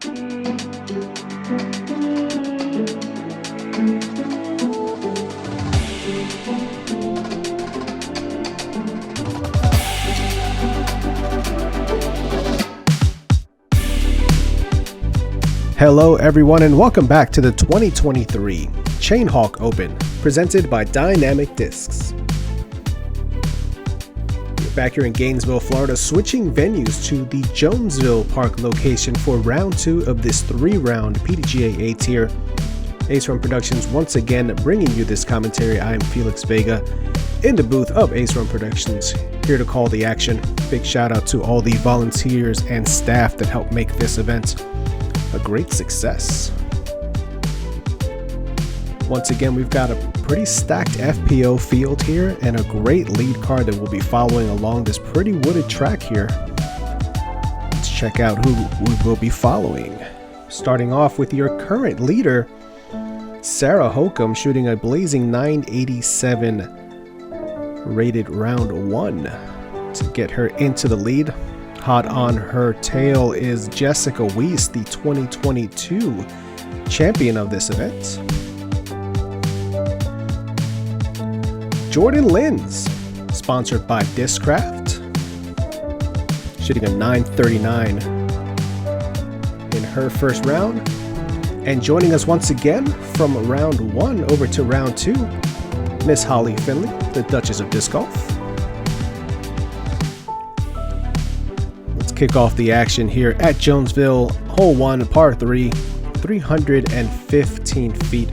Hello everyone and welcome back to the 2023 Chainhawk Open, presented by Dynamic Discs. We're back here in Gainesville, Florida, switching venues to the Jonesville Park location for round 2 of this 3-round PDGA A tier. Run Productions once again bringing you this commentary. I am Felix Vega in the booth of Run Productions, here to call the action. Big shout out to all the volunteers and staff that helped make this event a great success. Once again, we've got a pretty stacked FPO field here and a great lead car that will be following along this pretty wooded track here. Let's check out who we will be following. Starting off with your current leader, Sarah Hokom, shooting a blazing 987 rated round 1 to get her into the lead. Hot on her tail is Jessica Weese, the 2022 champion of this event. Jordan Lynds, sponsored by Discraft, shooting a 939 in her first round. And joining us once again from round 1 over to round 2, Miss Holly Finley, the Duchess of Disc Golf. Kick off the action here at Jonesville, hole 1, par 3, 315 feet.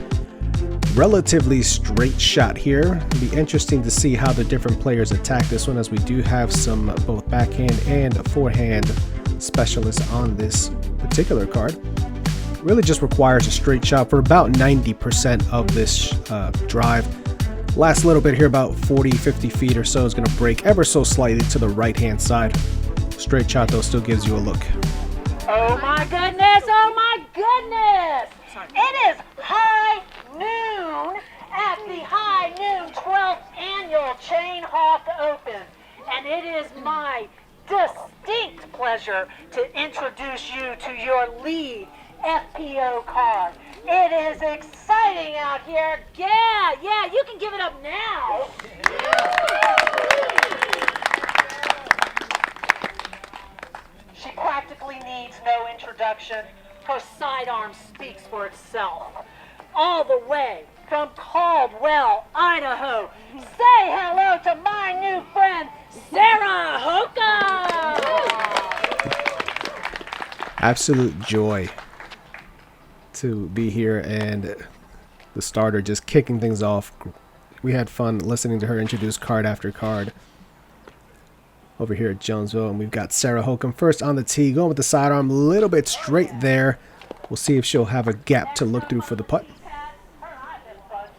Relatively straight shot here. It'll be interesting to see how the different players attack this one, as we do have some both backhand and forehand specialists on this particular card. Really just requires a straight shot for about 90% of this drive. Last little bit here, about 40-50 feet or so, is going to break ever so slightly to the right hand side. Straight shot though still gives you a look. Oh my goodness, oh my goodness! It is high noon at the High Noon 12th Annual Chainhawk Open. And it is my distinct pleasure to introduce you to your lead FPO card. It is exciting out here. Yeah, you can give it up now. She practically needs no introduction. Her sidearm speaks for itself. All the way from Caldwell, Idaho. Say hello to my new friend, Sarah Hokom! Absolute joy to be here, and the starter just kicking things off. We had fun listening to her introduce card after card over here at Jonesville, and we've got Sarah Hokom first on the tee, going with the sidearm a little bit straight there. We'll see if she'll have a gap to look through for the putt.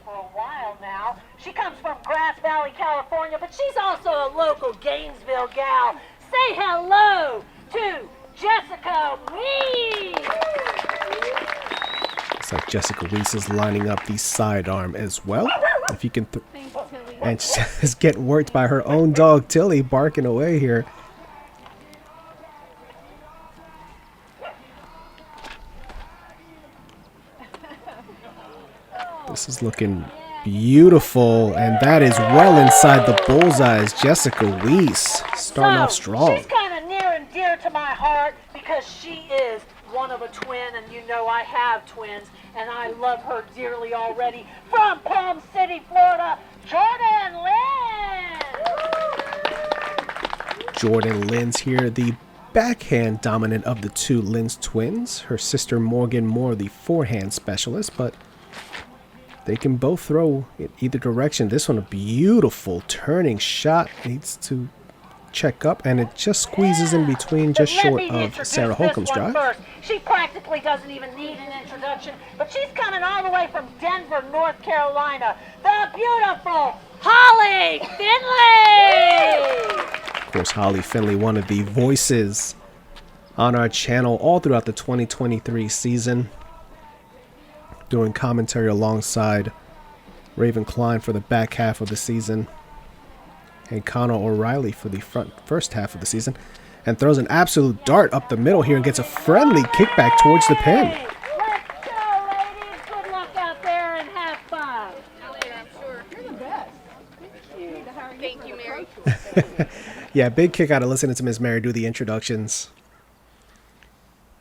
For a while now. She comes from Grass Valley, California, but she's also a local Gainesville gal. Say hello to Jessica Weese. Looks like Jessica Weese is lining up the sidearm as well. If you can and she's getting worked by her own dog Tilly, barking away here. This is looking beautiful, and that is well inside the bullseyes. Jessica Weese starting off strong. She's kind of near and dear to my heart because she is one of a twin, and you know I have twins, and I love her dearly already. From Palm City, Florida, Jordan Lynds! Jordan Lynds here, the backhand dominant of the two Lynds twins. Her sister Morgan Moore, the forehand specialist, but they can both throw in either direction. This one, a beautiful turning shot, needs to check up, and it just squeezes in between, just short of Sarah Hokom's drive. First. She practically doesn't even need an introduction, but she's coming all the way from Denver, North Carolina. The beautiful Holly Finley! Of course, Holly Finley, one of the voices on our channel all throughout the 2023 season, doing commentary alongside Raven Klein for the back half of the season and Connor O'Reilly for the first half of the season. and throws an absolute dart up the middle here and gets a friendly kickback towards the pin. Let's go, ladies. Good luck out there and have fun. I'm sure. You're the best. Thank you, Mary. Yeah, big kick out of listening to Miss Mary do the introductions.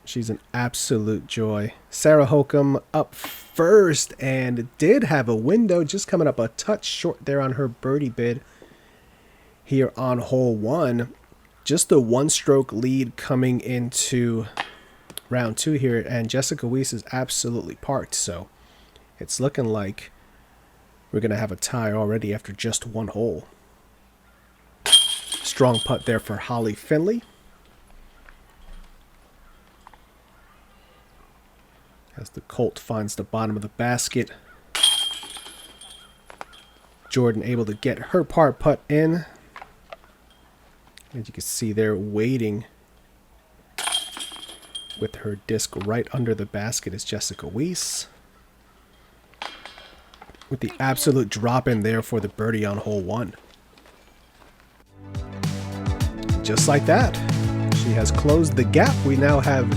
She's an absolute joy. Sarah Hokom up first and did have a window, just coming up a touch short there on her birdie bid here on hole 1. Just the 1-stroke lead coming into round 2 here, and Jessica Weese is absolutely parked, so it's looking like we're going to have a tie already after just 1 hole. Strong putt there for Holly Finley. As the Colt finds the bottom of the basket. Jordan able to get her par putt in. As you can see there, waiting with her disc right under the basket is Jessica Weese. With the absolute drop in there for the birdie on hole 1. Just like that, she has closed the gap. We now have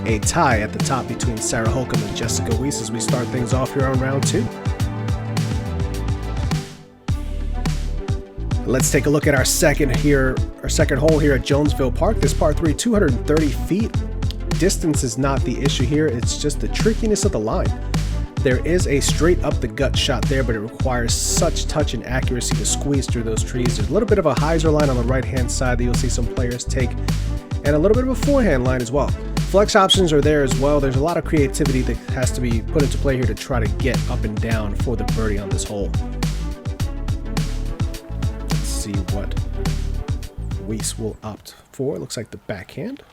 a tie at the top between Sarah Hokom and Jessica Weese as we start things off here on round 2. Let's take a look at our second hole here at Jonesville Park. This par 3, 230 feet. Distance is not the issue here. It's just the trickiness of the line. There is a straight up the gut shot there, but it requires such touch and accuracy to squeeze through those trees. There's a little bit of a hyzer line on the right hand side that you'll see some players take, and a little bit of a forehand line as well. Flex options are there as well. There's a lot of creativity that has to be put into play here to try to get up and down for the birdie on this hole. Let's see what Weese will opt for. It looks like the backhand.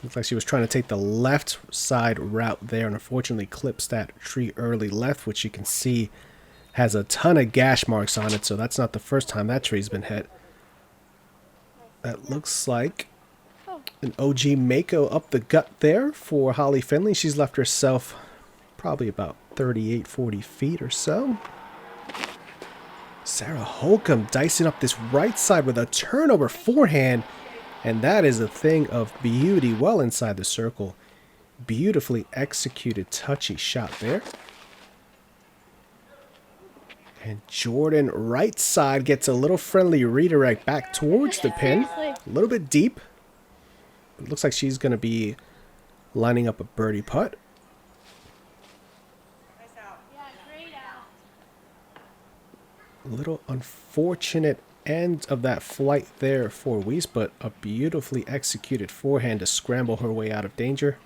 Looks like she was trying to take the left side route there and unfortunately clips that tree early left, which you can see has a ton of gash marks on it, so that's not the first time that tree's been hit. That looks like an OG Mako up the gut there for Holly Finley. She's left herself probably about 38, 40 feet or so. Sarah Hokom dicing up this right side with a turnover forehand. And that is a thing of beauty well inside the circle. Beautifully executed touchy shot there. And Jordan right side gets a little friendly redirect back towards the pin. A little bit deep. It looks like she's going to be lining up a birdie putt. A little unfortunate end of that flight there for Weese, but a beautifully executed forehand to scramble her way out of danger.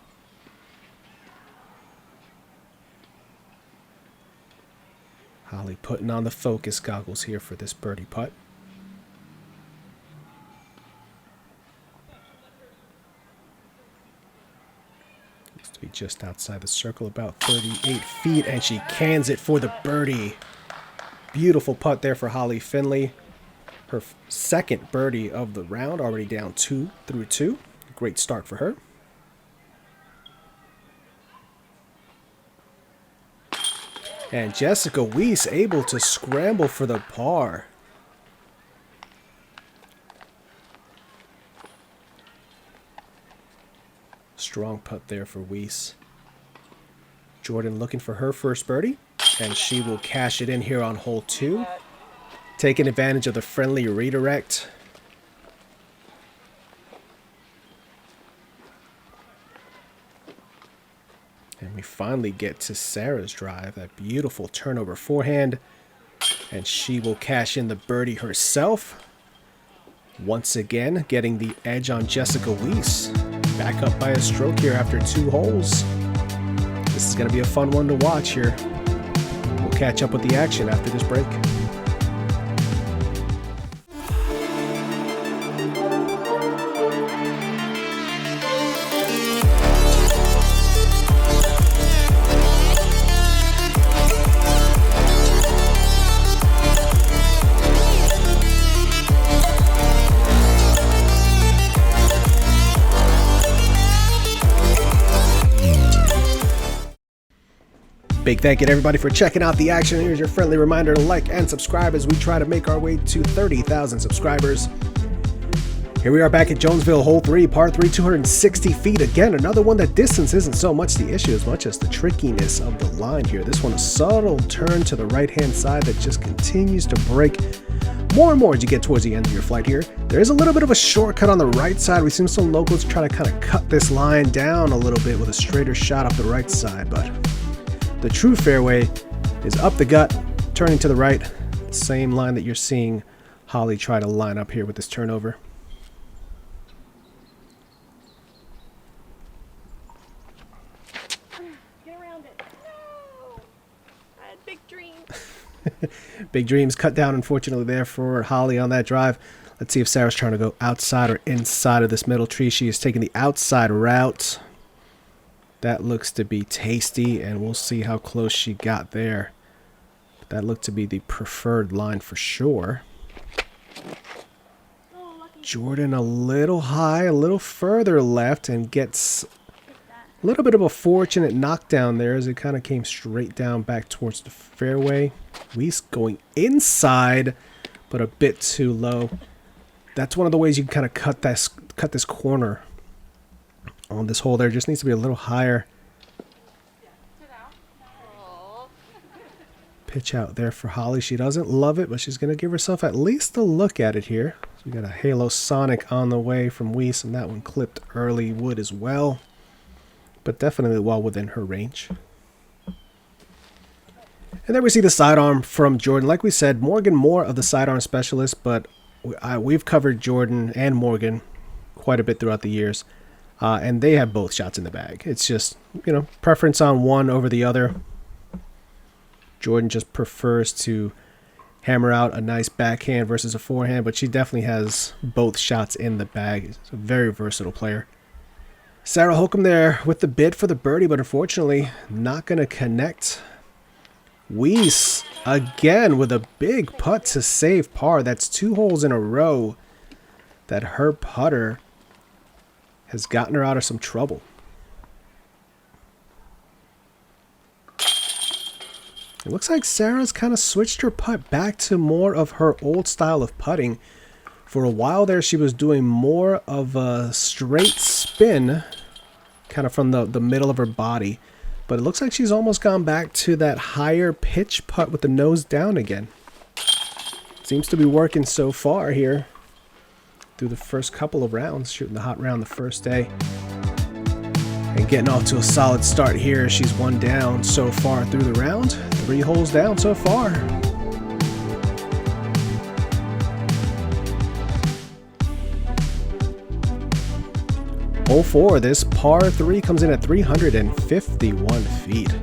Holly putting on the focus goggles here for this birdie putt. Looks to be just outside the circle, about 38 feet, and she cans it for the birdie. Beautiful putt there for Holly Finley. Her second birdie of the round, already down 2 through 2. Great start for her. And Jessica Weese able to scramble for the par. Strong putt there for Weese. Jordan looking for her first birdie, and she will cash it in here on hole 2. Taking advantage of the friendly redirect. And we finally get to Sarah's drive. That beautiful turnover forehand. And she will cash in the birdie herself. Once again, getting the edge on Jessica Weese. Back up by a stroke here after 2 holes. This is going to be a fun one to watch here. We'll catch up with the action after this break. Big thank you to everybody for checking out the action. Here's your friendly reminder to like and subscribe as we try to make our way to 30,000 subscribers. Here we are back at Jonesville, hole 3, par 3, 260 feet. Again, another one that distance isn't so much the issue as much as the trickiness of the line here. This one, a subtle turn to the right-hand side that just continues to break more and more as you get towards the end of your flight here. There is a little bit of a shortcut on the right side. We've seen some locals try to kind of cut this line down a little bit with a straighter shot off the right side, but the true fairway is up the gut, turning to the right. Same line that you're seeing Holly try to line up here with this turnover. Big dreams cut down, unfortunately, there for Holly on that drive. Let's see if Sarah's trying to go outside or inside of this middle tree. She is taking the outside route. That looks to be tasty, and we'll see how close she got there. That looked to be the preferred line for sure. Jordan a little high, a little further left, and gets a little bit of a fortunate knockdown there as it kind of came straight down back towards the fairway. Weese going inside, but a bit too low. That's one of the ways you can kind of cut this corner on this hole there. Just needs to be a little higher. Pitch out there for Holly. She doesn't love it, but she's going to give herself at least a look at it here. So we got a Halo Sonic on the way from Weese, and that one clipped early wood as well, but definitely well within her range. And then we see the sidearm from Jordan. Like we said, Morgan more of the sidearm specialist, but we've covered Jordan and Morgan quite a bit throughout the years, and they have both shots in the bag. It's just, you know, preference on one over the other. Jordan just prefers to hammer out a nice backhand versus a forehand, but she definitely has both shots in the bag. She's a very versatile player. Sarah Hokom there with the bid for the birdie, but unfortunately not going to connect. Weese again with a big putt to save par. That's 2 holes in a row that her putter has gotten her out of some trouble. It looks like Sarah's kind of switched her putt back to more of her old style of putting. For a while there, she was doing more of a straight spin, kind of from the middle of her body. But it looks like she's almost gone back to that higher pitch putt with the nose down again. Seems to be working so far here through the first couple of rounds, shooting the hot round the first day. And getting off to a solid start here. She's 1 down so far through the round. 3 holes down so far. Hole 4, this par 3 comes in at 351 feet.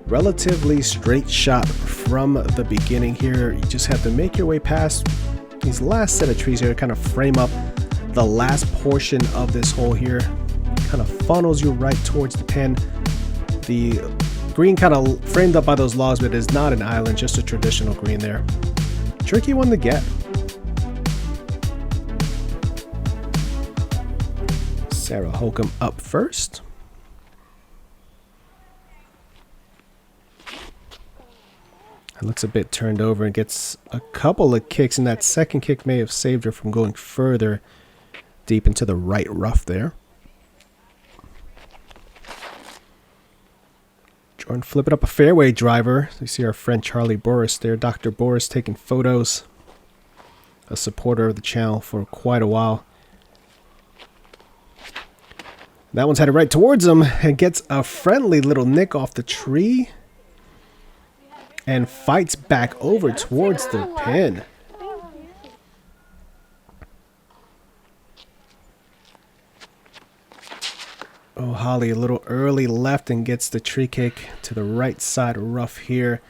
Relatively straight shot from the beginning here. You just have to make your way past these last set of trees here to kind of frame up the last portion of this hole here. Kind of funnels you right towards the pin. The green kind of framed up by those logs, but it is not an island, just a traditional green there. Tricky one to get. Sarah Hokom up first. It looks a bit turned over and gets a couple of kicks, and that second kick may have saved her from going further deep into the right rough there. Jordan flipping up a fairway driver. You see our friend Charlie Boris there, Dr. Boris, taking photos. A supporter of the channel for quite a while. That one's headed right towards him and gets a friendly little nick off the tree and fights back over towards the pin. Oh, Holly a little early left and gets the tree kick to the right side rough here.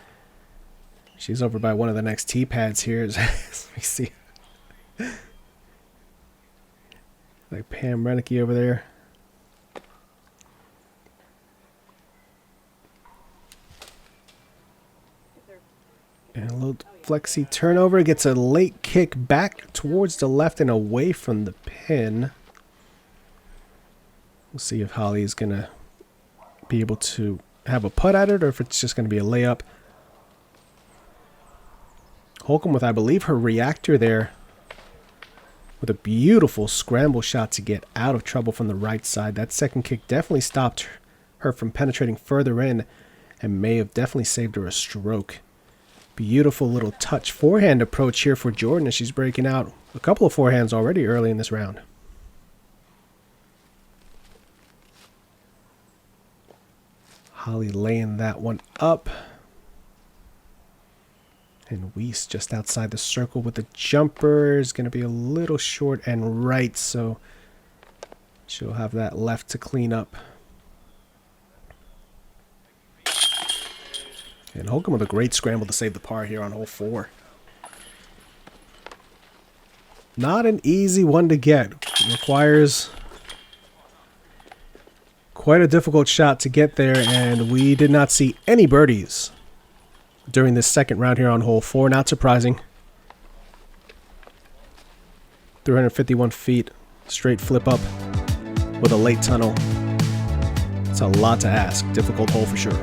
She's over by one of the next tee pads here. Let me see. Like Pam Renicky over there. And a little flexy turnover. Gets a late kick back towards the left and away from the pin. We'll see if Holly is going to be able to have a putt at it or if it's just going to be a layup. Hokom with, I believe, her reactor there with a beautiful scramble shot to get out of trouble from the right side. That second kick definitely stopped her from penetrating further in and may have definitely saved her a stroke. Beautiful little touch forehand approach here for Jordan as she's breaking out a couple of forehands already early in this round. Holly laying that one up. And Weese just outside the circle with the jumper is going to be a little short and right, so she'll have that left to clean up. And Hokom with a great scramble to save the par here on hole 4. Not an easy one to get. It requires quite a difficult shot to get there, and we did not see any birdies during this second round here on hole 4. Not surprising. 351 feet, straight flip up with a late tunnel. It's a lot to ask. Difficult hole for sure.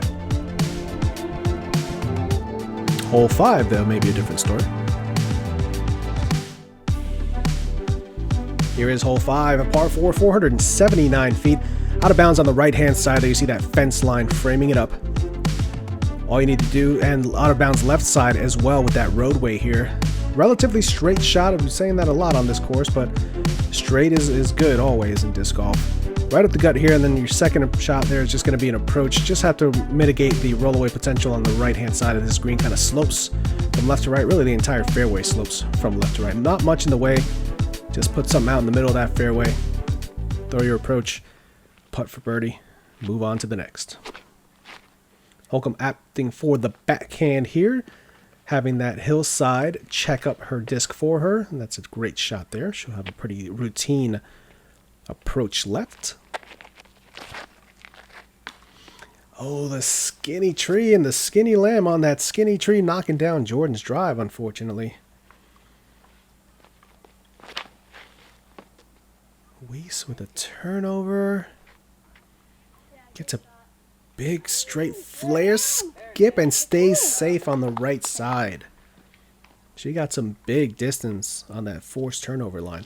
Hole 5, though, may be a different story. Here is hole 5, a par 4, 479 feet. Out of bounds on the right-hand side there, you see that fence line framing it up. All you need to do, and out of bounds left side as well with that roadway here. Relatively straight shot. I've been saying that a lot on this course, but straight is good always in disc golf. Right up the gut here, and then your second shot there is just going to be an approach. Just have to mitigate the rollaway potential on the right-hand side of this green. Kind of slopes from left to right. Really, the entire fairway slopes from left to right. Not much in the way. Just put something out in the middle of that fairway. Throw your approach, putt for birdie, move on to the next. Hokom opting for the backhand here, having that hillside check up her disc for her. And that's a great shot there. She'll have a pretty routine approach left. Oh, the skinny tree and the skinny lamb on that skinny tree knocking down Jordan's drive, unfortunately. Weese with a turnover. Gets a big straight flare skip and stays safe on the right side. She got some big distance on that forced turnover line.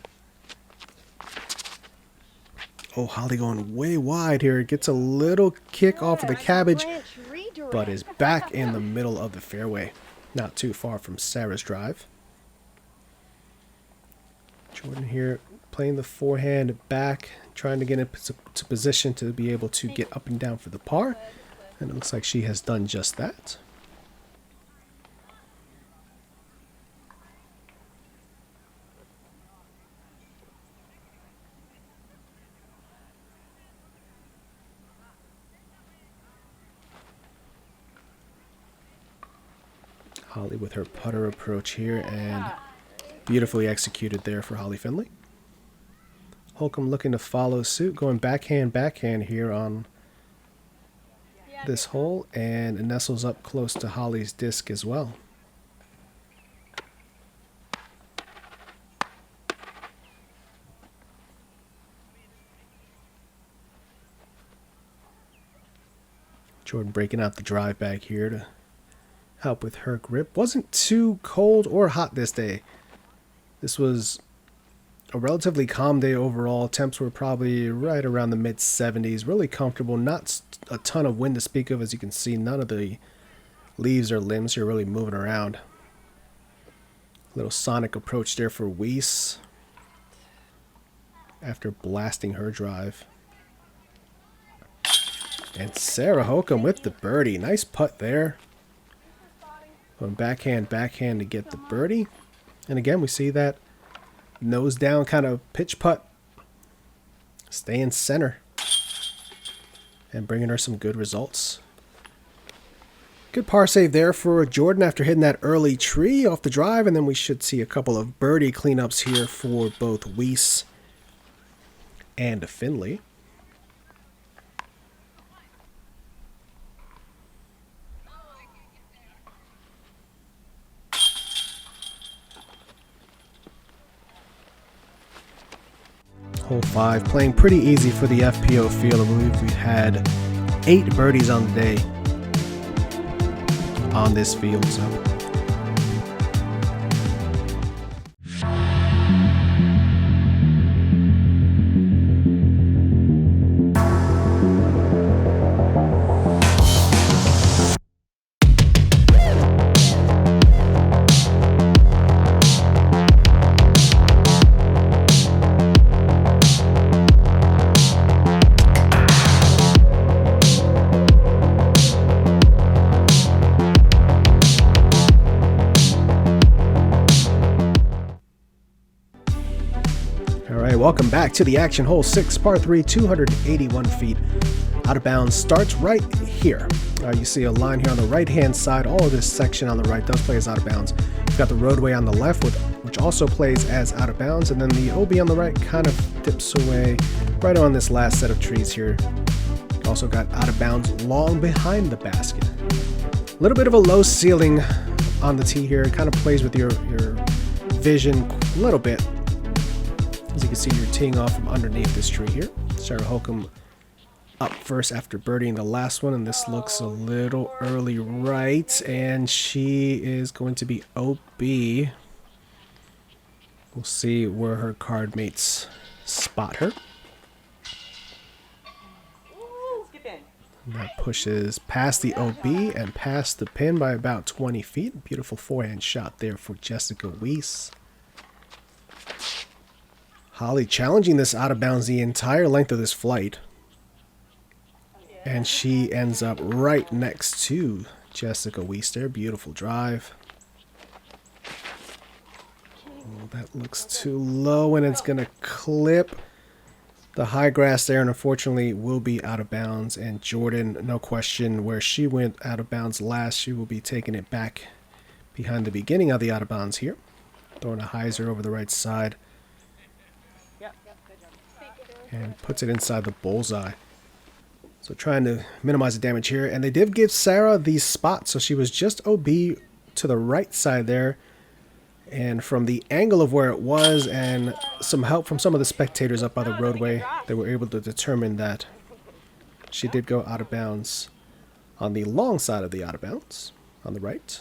Oh, Holly going way wide here. Gets a little kick off of the cabbage, but is back in the middle of the fairway. Not too far from Sarah's drive. Jordan here playing the forehand back, trying to get into position to be able to get up and down for the par. And it looks like she has done just that. Holly with her putter approach here, and beautifully executed there for Holly Finley. Hokom looking to follow suit, going backhand here on this hole, and it nestles up close to Holly's disc as well. Jordan breaking out the drive bag here to help with her grip. Wasn't too cold or hot this day. This was a relatively calm day overall. Temps were probably right around the mid 70s. Really comfortable. Not a ton of wind to speak of. As you can see, none of the leaves or limbs are really moving around. Little sonic approach there for Weese after blasting her drive. And Sarah Hokom with the birdie. Nice putt there. Going backhand to get the birdie. And again, we see that nose down kind of pitch putt. Staying center. And bringing her some good results. Good par save there for Jordan after hitting that early tree off the drive. And then we should see a couple of birdie cleanups here for both Weese and Finley. Hole 5 playing pretty easy for the FPO field. I believe we had 8 birdies on the day on this field. So welcome back to the action. Hole 6, par 3, 281 feet. Out of bounds starts right here. You see a line here on the right hand side. All of this section on the right does play as out of bounds. You've got the roadway on the left, which also plays as out of bounds, and then the OB on the right kind of dips away right on this last set of trees here. Also got out of bounds long behind the basket. A little bit of a low ceiling on the tee here. It kind of plays with your vision a little bit. As you can see, you're teeing off from underneath this tree here. Sarah Hokom up first after birdieing the last one, and this looks a little early right, and she is going to be OB. We'll see where her card mates spot her. And that pushes past the OB and past the pin by about 20 feet. Beautiful forehand shot there for Jessica Weese. Holly challenging this out of bounds the entire length of this flight. And she ends up right next to Jessica Weese there. Beautiful drive. Oh, that looks too low, and it's going to clip the high grass there, and unfortunately will be out of bounds. And Jordan, no question, where she went out of bounds last, she will be taking it back behind the beginning of the out of bounds here. Throwing a hyzer over the right side. And puts it inside the bullseye. So trying to minimize the damage here. And they did give Sarah the spot, so she was just OB to the right side there. And from the angle of where it was and some help from some of the spectators up by the roadway, they were able to determine that she did go out of bounds on the long side of the out of bounds on the right.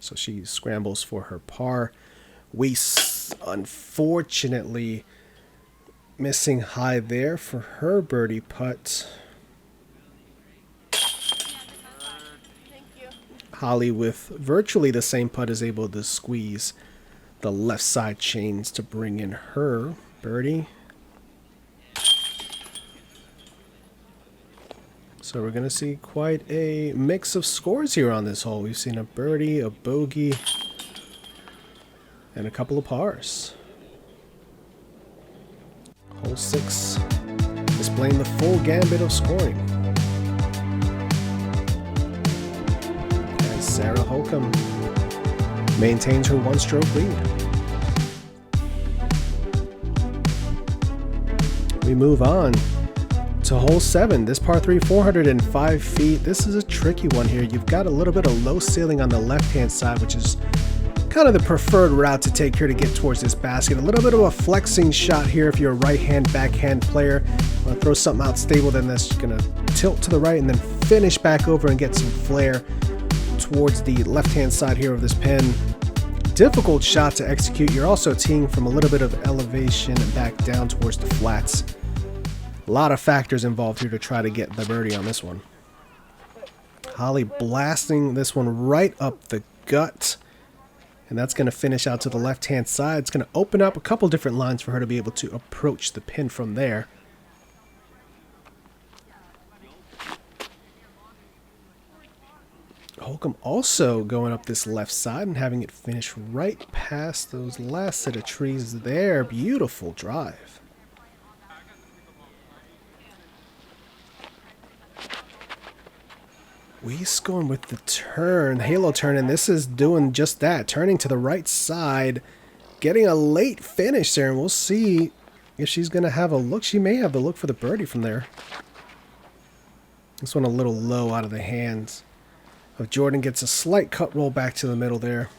So she scrambles for her par. Weese, unfortunately, missing high there for her birdie putt. Holly, with virtually the same putt, is able to squeeze the left side chains to bring in her birdie. So we're going to see quite a mix of scores here on this hole. We've seen a birdie, a bogey, and a couple of pars. Hole 6 displaying the full gambit of scoring. Sarah Hokom maintains her one-stroke lead. We move on to hole 7. This par 3, 405 feet. This is a tricky one here. You've got a little bit of low ceiling on the left-hand side, which is kind of the preferred route to take here to get towards this basket. A little bit of a flexing shot here if you're a right-hand, backhand player. Want to throw something out stable, then that's going to tilt to the right and then finish back over and get some flare towards the left-hand side here of this pin. Difficult shot to execute. You're also teeing from a little bit of elevation and back down towards the flats. A lot of factors involved here to try to get the birdie on this one. Holly blasting this one right up the gut. And that's going to finish out to the left-hand side. It's going to open up a couple different lines for her to be able to approach the pin from there. Hokom also going up this left side and having it finish right past those last set of trees there. Beautiful drive. Weese going with the turn, halo turn, and this is doing just that. Turning to the right side, getting a late finish there, and we'll see if she's going to have a look. She may have the look for the birdie from there. This one a little low out of the hands of Jordan. Gets a slight cut roll back to the middle there.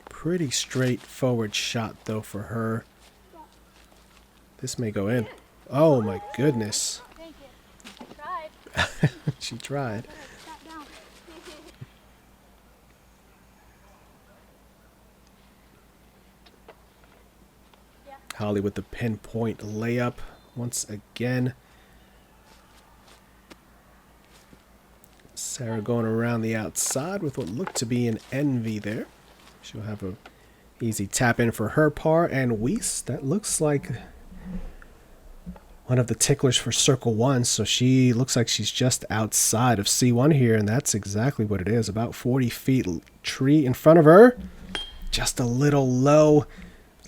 Pretty straightforward shot though for her. This may go in. Oh my goodness. Thank you. I tried. She tried. Holly with the pinpoint layup once again. Sarah going around the outside with what looked to be an envy there. She'll have a easy tap in for her par. And Weese, that looks like one of the ticklers for circle 1, so she looks like she's just outside of C1 here, and that's exactly what it is. About 40 feet tree in front of her. Just a little low.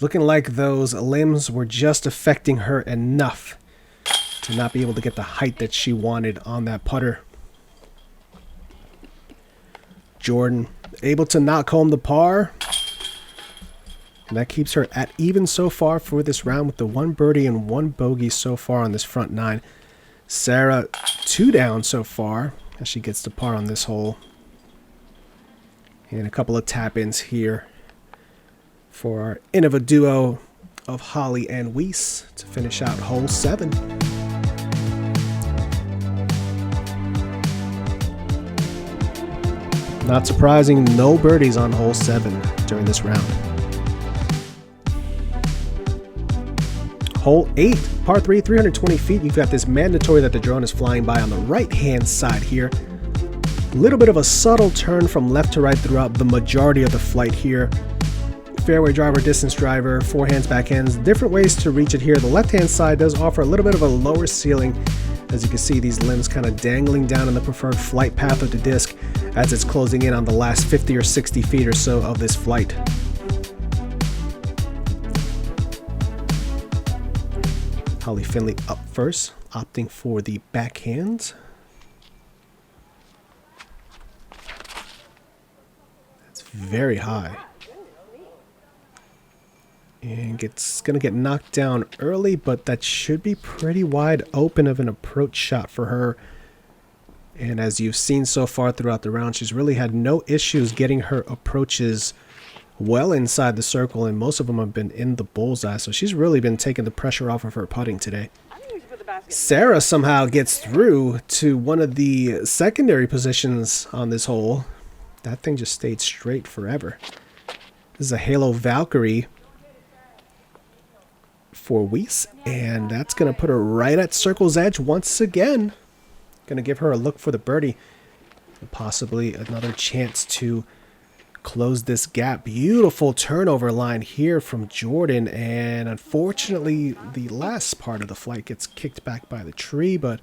Looking like those limbs were just affecting her enough to not be able to get the height that she wanted on that putter. Jordan able to knock home the par. And that keeps her at even so far for this round with the 1 birdie and 1 bogey so far on this front 9. Sarah 2 down so far as she gets to par on this hole. And a couple of tap-ins here for our Innova duo of Holly and Weese to finish out hole 7. Not surprising, no birdies on hole 7 during this round. Hole 8, par 3, 320 feet. You've got this mandatory that the drone is flying by on the right-hand side here. A little bit of a subtle turn from left to right throughout the majority of the flight here. Fairway driver, distance driver, forehands, backhands, different ways to reach it here. The left-hand side does offer a little bit of a lower ceiling. As you can see, these limbs kind of dangling down in the preferred flight path of the disc as it's closing in on the last 50 or 60 feet or so of this flight. Holly Finley up first, opting for the backhand. That's very high. And it's going to get knocked down early, but that should be pretty wide open of an approach shot for her. And as you've seen so far throughout the round, she's really had no issues getting her approaches well inside the circle, and most of them have been in the bullseye, so she's really been taking the pressure off of her putting today. Sarah somehow gets through to one of the secondary positions on this hole. That thing just stayed straight forever. This is a Halo Valkyrie for Weese, and that's going to put her right at circle's edge once again. Going to give her a look for the birdie, and possibly another chance to close this gap. Beautiful turnover line here from Jordan, and unfortunately the last part of the flight gets kicked back by the tree, but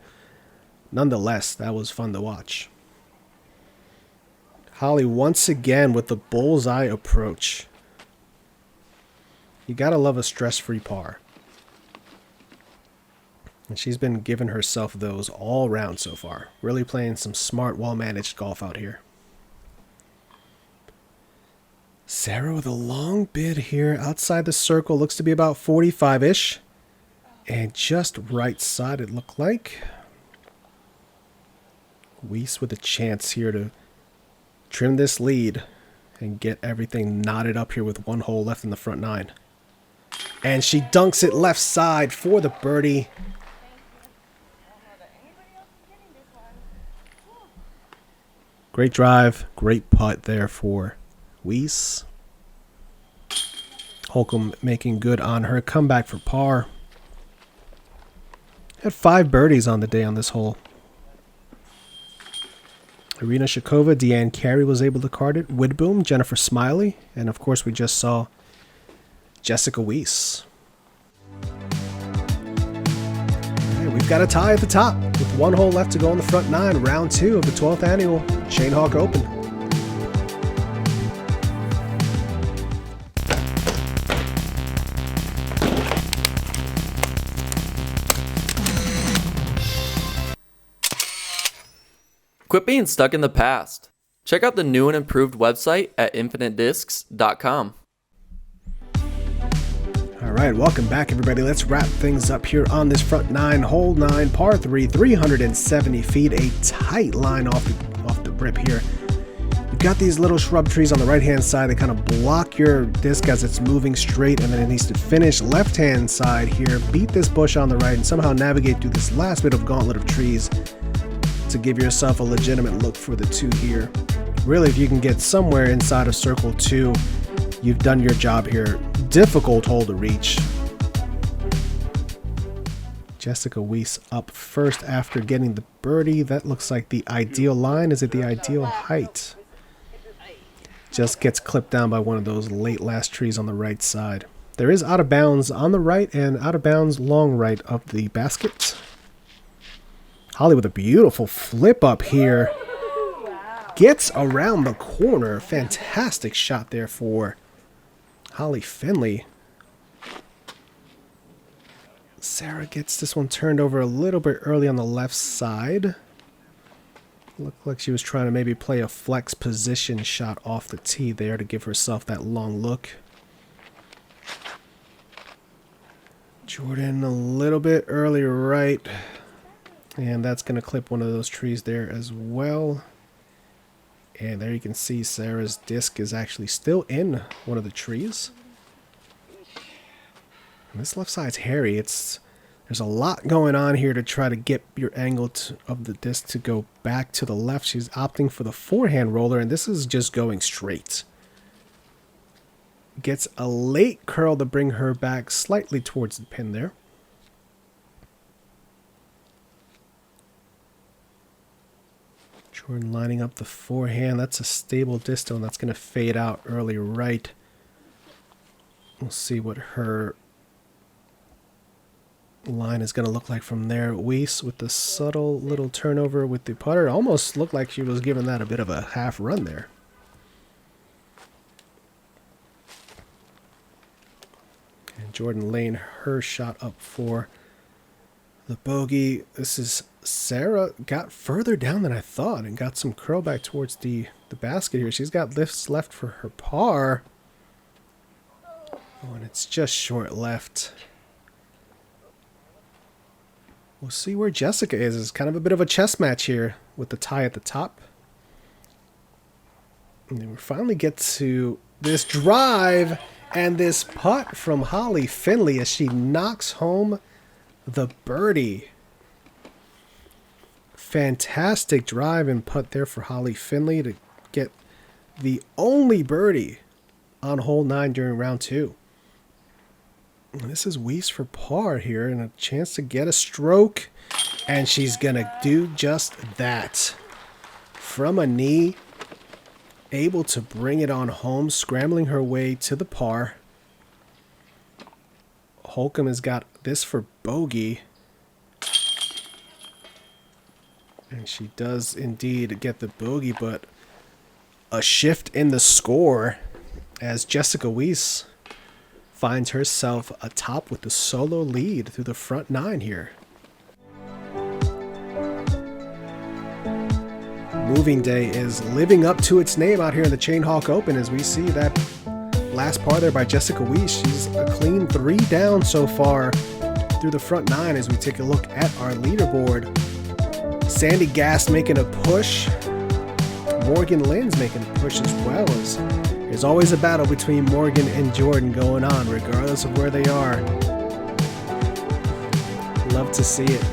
nonetheless that was fun to watch. Holly once again with the bullseye approach. You gotta love a stress-free par, and she's been giving herself those all round so far. Really playing some smart, well-managed golf out here. Sarah with a long bid here outside the circle. Looks to be about 45-ish. And just right side it looked like. Weese with a chance here to trim this lead and get everything knotted up here with 1 hole left in the front 9. And she dunks it left side for the birdie. Great drive, great putt there for Weese. Hokom making good on her comeback for par. Had 5 birdies on the day on this hole. Irina Shakova, Deanne Carey was able to card it. Widboom, Jennifer Smiley, and of course we just saw Jessica Weese. Right, we've got a tie at the top with 1 hole left to go on the front 9. Round 2 of the 12th annual Shane Hawk Open. Quit being stuck in the past. Check out the new and improved website at infinitediscs.com. All right, welcome back, everybody. Let's wrap things up here on this front 9, hole 9, par 3, 370 feet, a tight line off the rip here. You've got these little shrub trees on the right-hand side that kind of block your disc as it's moving straight, and then it needs to finish left-hand side here, beat this bush on the right, and somehow navigate through this last bit of gauntlet of trees to give yourself a legitimate look for the 2 here. Really, if you can get somewhere inside of circle 2, you've done your job here. Difficult hole to reach. Jessica Weese up first after getting the birdie. That looks like the ideal line. Is it the ideal height? Just gets clipped down by one of those late last trees on the right side. There is out of bounds on the right and out of bounds long right of the basket. Holly with a beautiful flip up here. Gets around the corner. Fantastic shot there for Holly Finley. Sarah gets this one turned over a little bit early on the left side. Looked like she was trying to maybe play a flex position shot off the tee there to give herself that long look. Jordan a little bit early right. And that's going to clip one of those trees there as well. And there you can see Sarah's disc is actually still in one of the trees. And this left side's hairy. There's a lot going on here to try to get your angle of the disc to go back to the left. She's opting for the forehand roller, and this is just going straight. Gets a late curl to bring her back slightly towards the pin there. Jordan lining up the forehand. That's a stable disto, and that's going to fade out early right. We'll see what her line is going to look like from there. Weese with the subtle little turnover with the putter. It almost looked like she was giving that a bit of a half run there. And Jordan laying her shot up for the bogey. This is Sarah got further down than I thought and got some curl back towards the basket here. She's got lifts left for her par. Oh, and it's just short left. We'll see where Jessica is. It's kind of a bit of a chess match here with the tie at the top. And then we finally get to this drive and this putt from Holly Finley as she knocks home the birdie. Fantastic drive and putt there for Holly Finley to get the only birdie on hole 9 during round 2. And this is Weese for par here and a chance to get a stroke. And she's going to do just that. From a knee, able to bring it on home, scrambling her way to the par. Hokom has got this for bogey. And she does indeed get the bogey, but a shift in the score as Jessica Weese finds herself atop with the solo lead through the front 9 here. Moving Day is living up to its name out here in the Chain Hawk Open as we see that last par there by Jessica Weese. She's a clean 3 down so far through the front 9 as we take a look at our leaderboard. Sandy Gast making a push. Morgan Lynds making a push as well. As there's always a battle between Morgan and Jordan going on, regardless of where they are. Love to see it.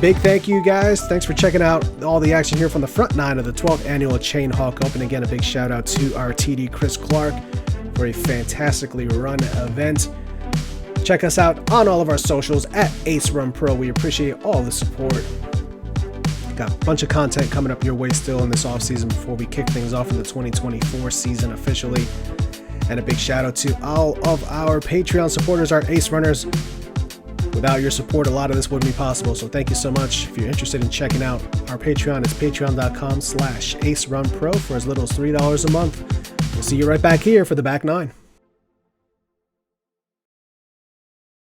Big thank you guys. Thanks for checking out all the action here from the front 9 of the 12th annual Chain Hawk Open. Again, a big shout out to our TD Chris Clark for a fantastically run event. Check us out on all of our socials at Ace Run Pro. We appreciate all the support. Got a bunch of content coming up your way still in this offseason before we kick things off in the 2024 season officially. And a big shout out to all of our Patreon supporters, our Ace Runners. Without your support, a lot of this wouldn't be possible. So thank you so much. If you're interested in checking out our Patreon, it's patreon.com/AceRunPro for as little as $3 a month. We'll see you right back here for the back 9.